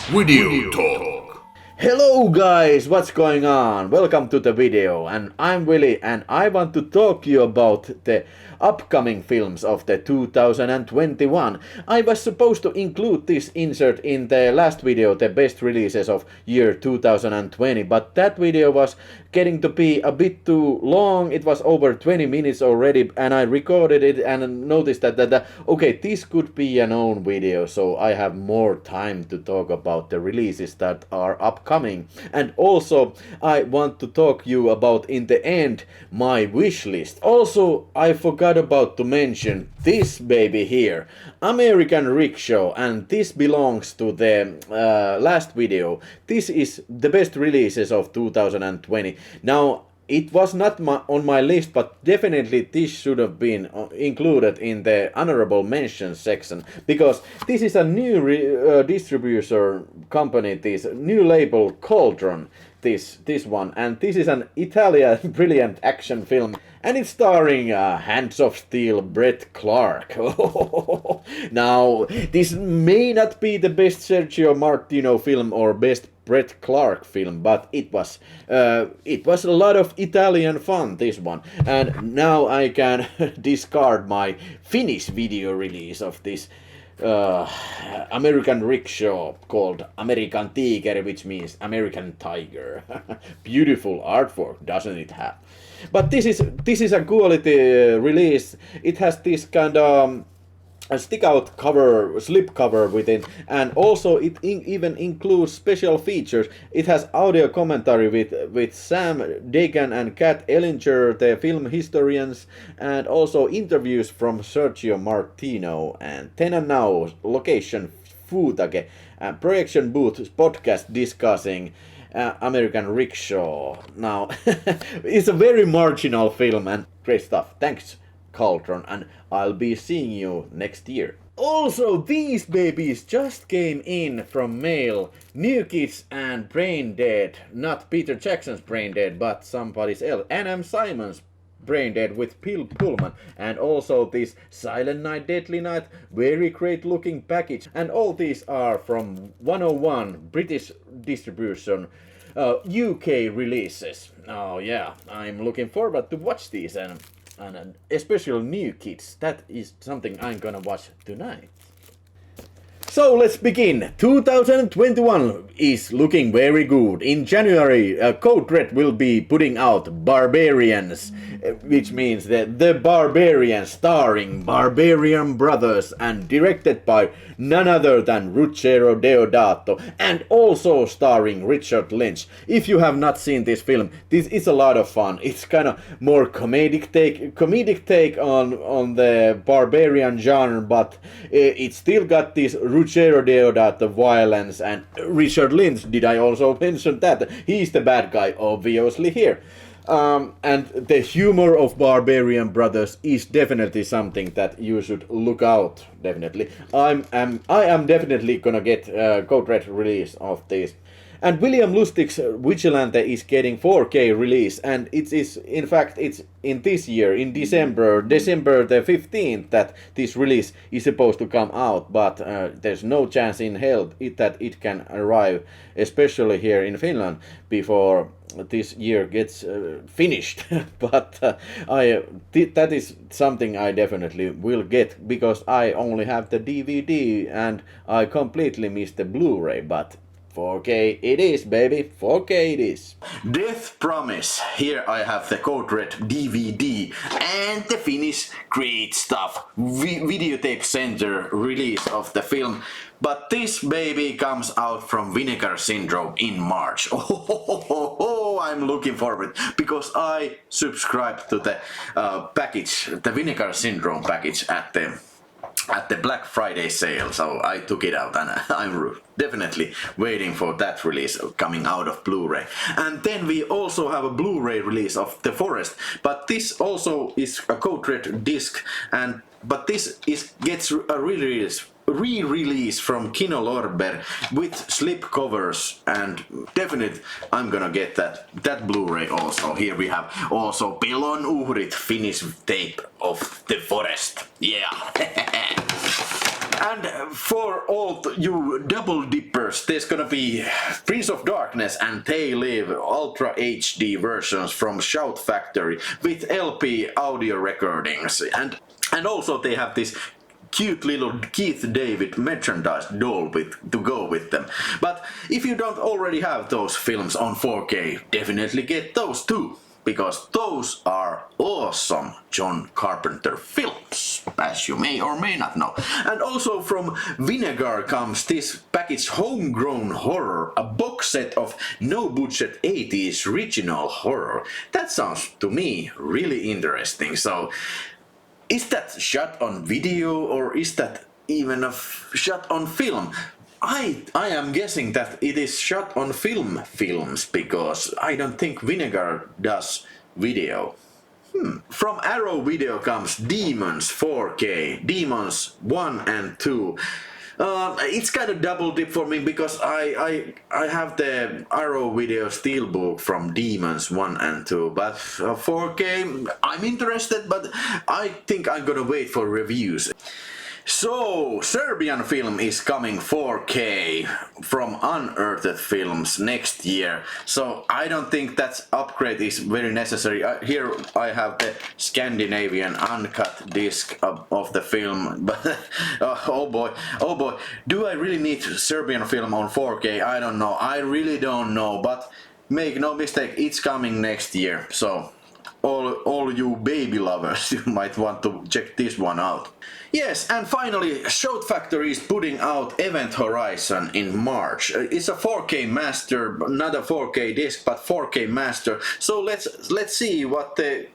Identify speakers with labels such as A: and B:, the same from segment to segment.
A: VideoTalk.
B: Hello guys, what's going on? Welcome to the video, and I'm Willy and I want to talk you about the upcoming films of the 2021. I was supposed to include this insert in the last video, the best releases of year 2020, but that video was getting to be a bit too long. It was over 20 minutes already and I recorded it and noticed that okay, this could be an own video, so I have more time to talk about the releases that are upcoming. And also I want to talk you about in the end my wish list. Also I forgot about to mention this baby here, American Rickshaw, and this belongs to the last video. This is the best releases of 2020. Now it was not on my list, but definitely this should have been included in the honorable mentions section, because this is a new distributor company, this new label Cauldron, this one, and this is an Italian brilliant action film, and it's starring Hands of Steel Brett Clark. Now this may not be the best Sergio Martino film or best Brett Clark film, but it was a lot of Italian fun, this one. And now I can discard my Finnish video release of this American Rickshaw called American Tiger, which means American Tiger. Beautiful artwork, doesn't it have? But this is a quality release. It has this kind of a stick-out cover, slip cover with it, and also it even includes special features. It has audio commentary with Sam Dagan and Kat Ellinger, the film historians, and also interviews from Sergio Martino, and Then and Now, location Futage, and projection booth podcast discussing American Rickshaw. Now, it's a very marginal film and great stuff. Thanks, Cauldron, and I'll be seeing you next year. Also, these babies just came in from mail. New Kids and Brain Dead. Not Peter Jackson's Brain Dead, but somebody's else. Anam Simon's Brain Dead with Bill Pullman. And also this Silent Night, Deadly Night. Very great looking package. And all these are from 101 British distribution. UK releases. Oh yeah, I'm looking forward to watch these, and especially New Kids. That is something I'm gonna watch tonight. So let's begin. 2021 is looking very good. In January, Code Red will be putting out Barbarians, which means that The Barbarians, starring Barbarian Brothers and directed by none other than Ruggero Deodato, and also starring Richard Lynch. If you have not seen this film, this is a lot of fun. It's kind of more comedic take on the barbarian genre, but it still got this Ruggero Deodato violence, and Richard Lynch, did I also mention that? He's the bad guy, obviously, here. And the humor of Barbarian Brothers is definitely something that you should look out, definitely. I am definitely gonna get Code Red release of this. And William Lustig's Vigilante is getting 4K release, and it is, in fact, it's in this year, in December the 15th, that this release is supposed to come out, but there's no chance in hell that it can arrive, especially here in Finland, before this year gets finished. But that is something I definitely will get, because I only have the DVD and I completely missed the Blu-ray, but 4K it is, baby. 4K it is. Death Promise. Here I have the Code Red DVD and the Finnish great stuff Videotape Center release of the film. But this baby comes out from Vinegar Syndrome in March. Oh, I'm looking forward, because I subscribed to the package, the Vinegar Syndrome package at the Black Friday sale, so I took it out, and I'm definitely waiting for that release coming out of Blu-ray. And then we also have a Blu-ray release of The Forest, but this also is a Code Red disc, but this gets a re-release from Kino Lorber with slip covers, and definitely I'm gonna get that Blu-ray also. Here we have also Pelon Uhrit Finnish tape of The Forest. Yeah. And for all you double dippers, there's gonna be Prince of Darkness and They Live Ultra HD versions from Shout Factory with LP audio recordings, and also they have this cute little Keith David merchandise doll to go with them. But if you don't already have those films on 4K, definitely get those too, because those are awesome John Carpenter films, as you may or may not know. And also from Vinegar comes this package Homegrown Horror, a box set of no-budget 80s original horror. That sounds to me really interesting. So is that shot on video or is that even a shot on film? I am guessing that it is shot on films because I don't think Vinegar does video. From Arrow Video comes Demons 4K, Demons 1 and 2. It's kind of double dip for me because I have the Arrow Video Steelbook from Demons 1 and 2, but 4K I'm interested, but I think I'm gonna wait for reviews. So, Serbian film is coming 4K from Unearthed Films next year. So, I don't think that upgrade is very necessary. Here I have the Scandinavian uncut disc of the film. But oh boy, do I really need Serbian film on 4K? I don't know. I really don't know. But make no mistake, it's coming next year. So, all you baby lovers, you might want to check this one out. Yes, and finally, Shout Factory is putting out Event Horizon in March. It's a 4K master, not a 4K disc, but 4K master. So let's see what the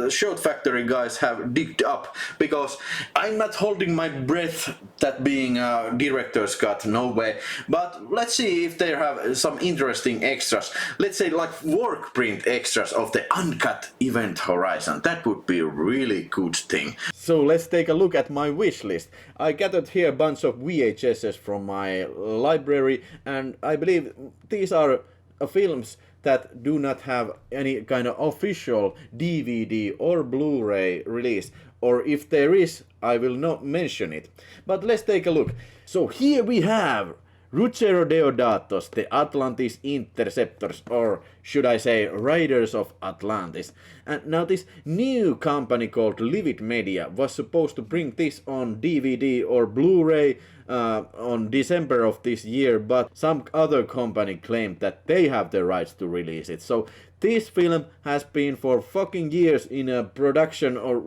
B: Shout Factory guys have digged up, because I'm not holding my breath that being a director's cut, no way. But let's see if they have some interesting extras. Let's say like work print extras of the uncut Event Horizon. That would be a really good thing. So let's take a look at my wish list. I gathered here a bunch of VHSs from my library, and I believe these are films that do not have any kind of official DVD or Blu-ray release, or if there is, I will not mention it. But let's take a look. So here we have Ruggero Deodatos, the Atlantis Interceptors, or should I say Riders of Atlantis. And now this new company called Livid Media was supposed to bring this on DVD or Blu-ray on December of this year, but some other company claimed that they have the rights to release it. So this film has been for fucking years in a production or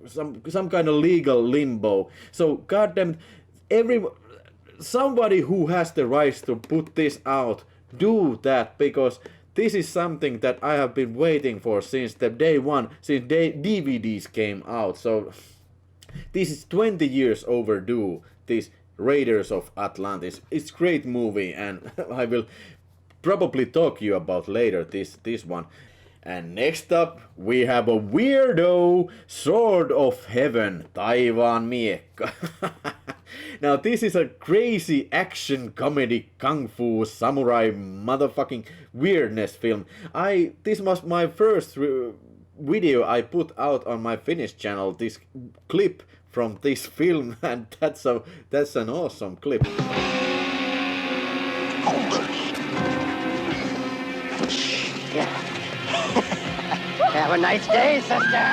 B: some kind of legal limbo. So goddamn, somebody who has the rights to put this out, do that, because this is something that I have been waiting for since the day one, since DVDs came out. So this is 20 years overdue, this Raiders of Atlantis. It's a great movie, and I will probably talk to you about later this one. And next up we have a weirdo Sword of Heaven, Taivaan miekka. Now this is a crazy action comedy kung fu samurai motherfucking weirdness film. This was my first video I put out on my Finnish channel, this clip from this film, and that's an awesome clip.
A: Yeah. Have a nice day, sister.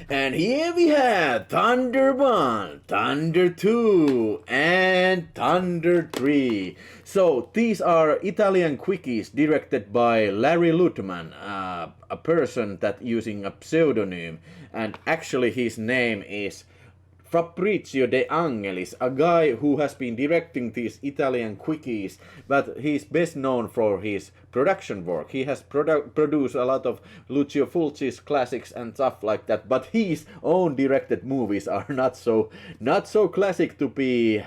B: And here we have Thunder 1, Thunder 2, and Thunder 3. So these are Italian quickies directed by Larry Lutman, a person that using a pseudonym, and actually his name is Fabrizio De Angelis, a guy who has been directing these Italian quickies, but he's best known for his production work. He has produced a lot of Lucio Fulci's classics and stuff like that, but his own directed movies are not so classic, to be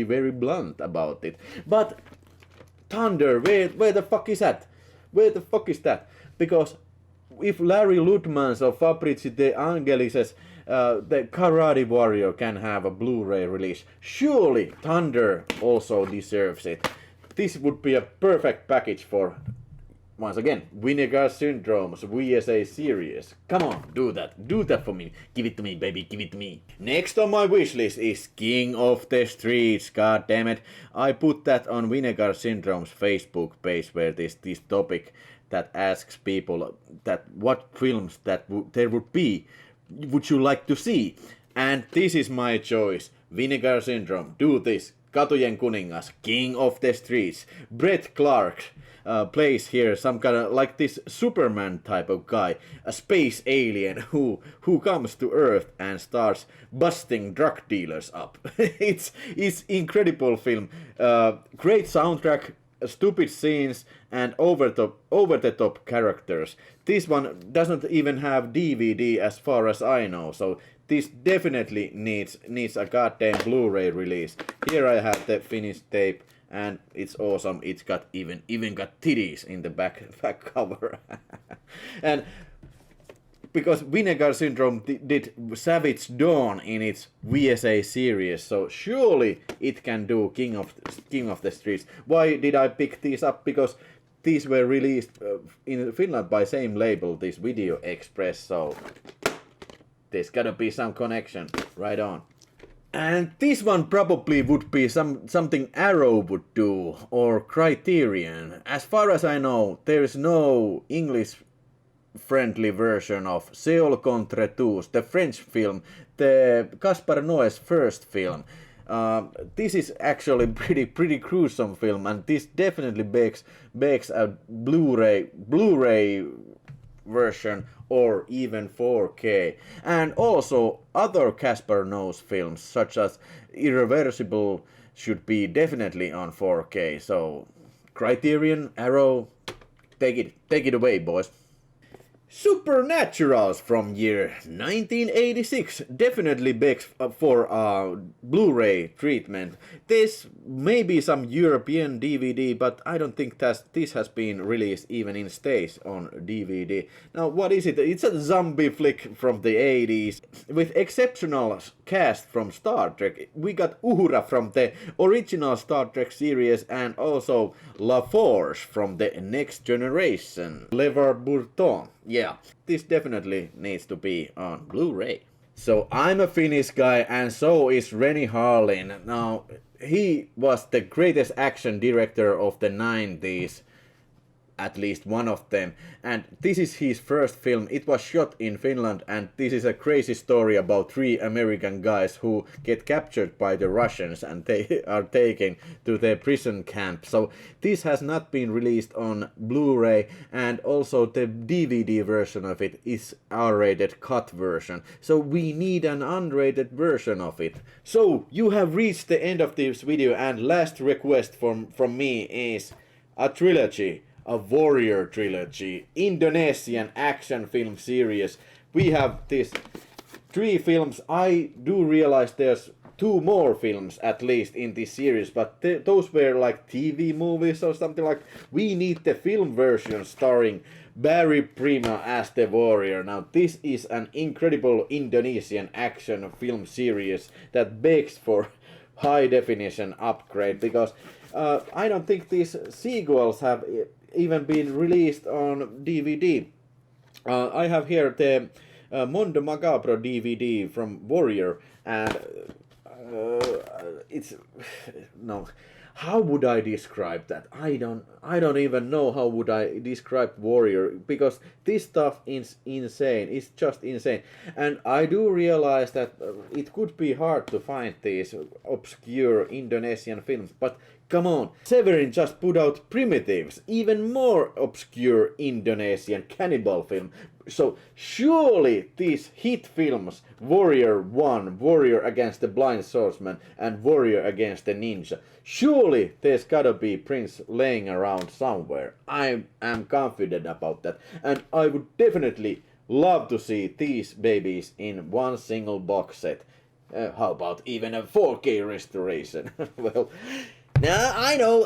B: very blunt about it. But Thunder, where the fuck is that? Where the fuck is that? Because if Larry Lutman's or Fabrizio De Angelis' the Karate Warrior can have a Blu-ray release. Surely Thunder also deserves it. This would be a perfect package for, once again, Vinegar Syndrome's VSA series. Come on, do that. Do that for me. Give it to me, baby. Give it to me. Next on my wishlist is King of the Streets. God damn it. I put that on Vinegar Syndrome's Facebook page where this topic that asks people that what films that there would be would you like to see? And this is my choice. Vinegar Syndrome. Do this. Katujen kuningas. King of the Streets. Brett Clark plays here some kind of like this Superman type of guy, a space alien who comes to Earth and starts busting drug dealers up. it's incredible film. Great soundtrack, stupid scenes, and over the top characters. This one doesn't even have DVD as far as I know, so this definitely needs a goddamn Blu-ray release. Here I have the finished tape, and it's awesome. It's got even got titties in the back cover. And because Vinegar Syndrome did Savage Dawn in its VSA series, so surely it can do King of the Streets. Why did I pick these up? Because these were released in Finland by same label, this Video Express, so there's gotta be some connection. Right on. And this one probably would be something Arrow would do, or Criterion. As far as I know, there is no English-friendly version of Seoul contre tous, the French film, the Gaspar Noé's first film. This is actually pretty gruesome film, and this definitely begs a Blu-ray version or even 4K. And also other Gaspar Noé films such as Irreversible should be definitely on 4K. So Criterion, Arrow, take it away, boys. Supernaturals from year 1986 definitely begs for a Blu-ray treatment. This may be some European DVD, but I don't think this has been released even in States on DVD. Now, what is it? It's a zombie flick from the 80s with exceptional cast from Star Trek. We got Uhura from the original Star Trek series and also LaForge from the Next Generation. Levar Burton. Yeah, this definitely needs to be on Blu-ray. So I'm a Finnish guy and so is Renny Harlin. Now, he was the greatest action director of the 90s. At least one of them, and this is his first film. It was shot in Finland, and this is a crazy story about 3 American guys who get captured by the Russians and they are taken to their prison camp. So this has not been released on Blu-ray, and also the DVD version of it is R-rated cut version. So we need an unrated version of it. So you have reached the end of this video, and last request from me is a trilogy. A warrior trilogy, Indonesian action film series. We have these 3 films. I do realize there's 2 more films at least in this series, but those were like TV movies or something like. We need the film version starring Barry Prima as the warrior. Now this is an incredible Indonesian action film series that begs for high definition upgrade, because I don't think these sequels have even been released on DVD. I have here the Mondo Macabro DVD from Warrior, and it's no. How would I describe that? I don't even know how would I describe Warrior, because this stuff is insane. It's just insane. And I do realize that it could be hard to find these obscure Indonesian films, but come on, Severin just put out Primitives, even more obscure Indonesian cannibal film. So surely these hit films, Warrior 1, Warrior Against the Blind Swordsman, and Warrior Against the Ninja, surely there's gotta be prints laying around somewhere. I am confident about that, and I would definitely love to see these babies in one single box set. How about even a 4K restoration? Well, nah, I know.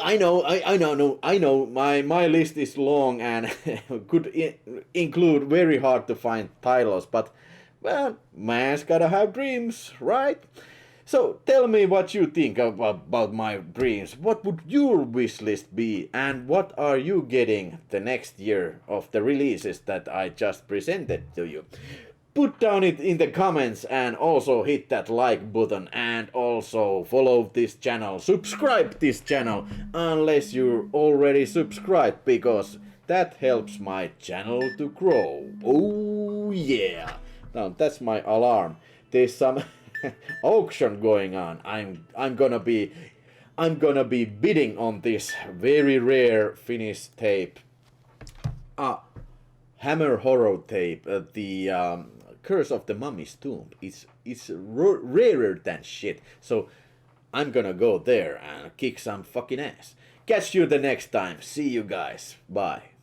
B: My list is long and could include very hard to find titles, but Well, man's gotta have dreams, right? So tell me what you think about my dreams. What would your wish list be, and what are you getting the next year of the releases that I just presented to you? Put down it in the comments, and also hit that like button, and also follow this channel, subscribe this channel unless you're already subscribed, because that helps my channel to grow. Oh yeah. Now that's my alarm. There's some auction going on. I'm gonna be bidding on this very rare Finnish tape. Hammer horror tape. The Curse of the Mummy's Tomb. It's rarer than shit. So I'm gonna go there and kick some fucking ass. Catch you the next time. See you guys. Bye.